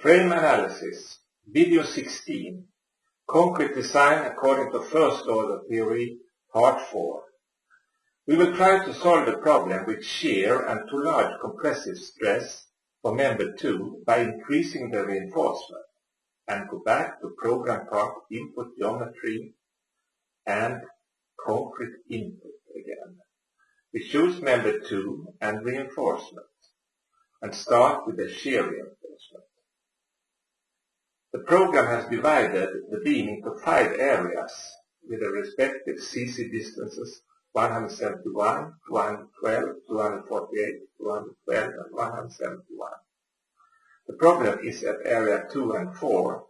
Frame analysis, video 16, concrete design according to first order theory, part 4. We will try to solve the problem with shear and too large compressive stress for member 2 by increasing the reinforcement, and go back to program part input geometry and concrete input again. We choose member 2 and reinforcement and start with the shear reinforcement. The program has divided the beam into 5 areas with the respective CC distances 171, 212, 248, 212 and 171. The problem is at area 2 and 4,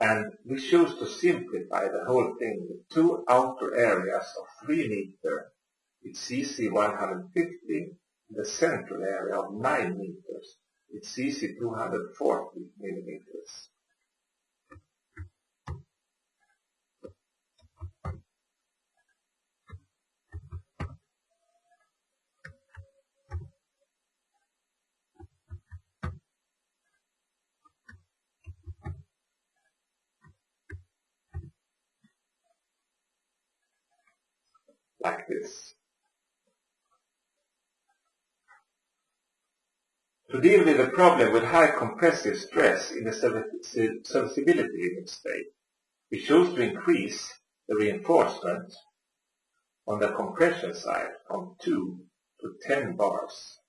and we choose to simplify the whole thing with 2 outer areas of 3 meters with CC 150, the central area of 9 meters with CC 240 millimeters. Like this. To deal with the problem with high compressive stress in the serviceability limit state, we choose to increase the reinforcement on the compression side from 2 to 10 bars.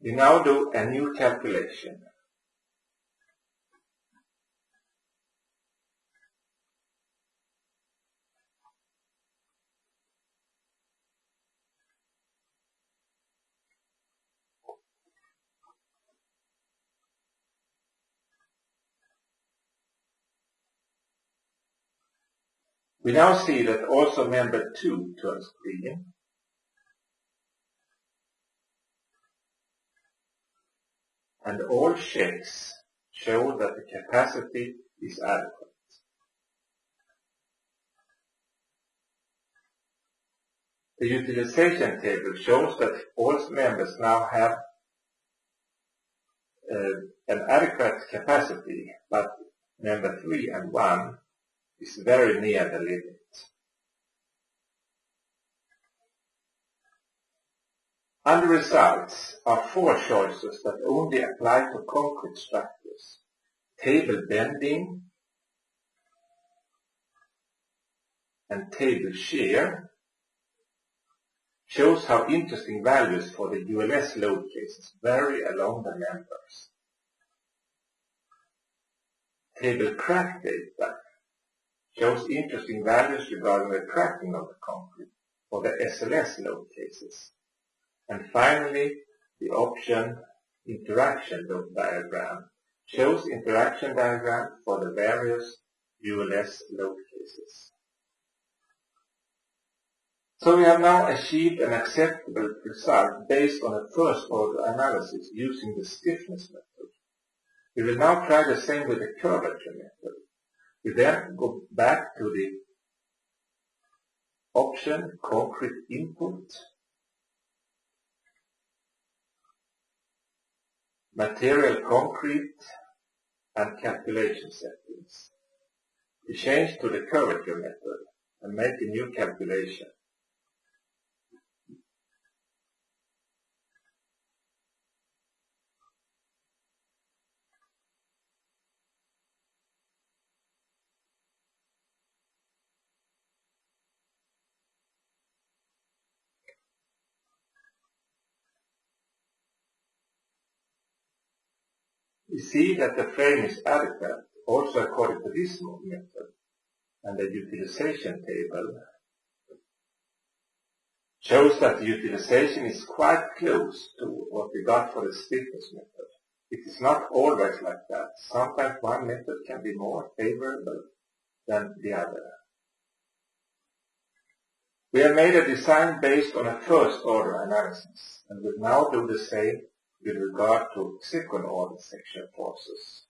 We now do a new calculation. We now see that also member 2 turns green, and all checks show that the capacity is adequate. The utilization table shows that all members now have an adequate capacity, but member 3 and 1 is very near the limit. Under results are 4 choices that only apply to concrete structures. Table bending and table shear shows how interesting values for the ULS load cases vary along the members. Table crack data shows interesting values regarding the cracking of the concrete for the SLS load cases. And finally, the option interaction load diagram shows interaction diagram for the various ULS load cases. So we have now achieved an acceptable result based on a first order analysis using the stiffness method. We will now try the same with the curvature method. We then go back to the option concrete input, material concrete, and calculation settings. We change to the curvature method and make a new calculation. We see that the frame is adequate also according to this method, and the utilization table shows that the utilization is quite close to what we got for the stiffness method. It is not always like that. Sometimes one method can be more favorable than the other. We have made a design based on a first order analysis, and will now do the same with regard to second order section forces.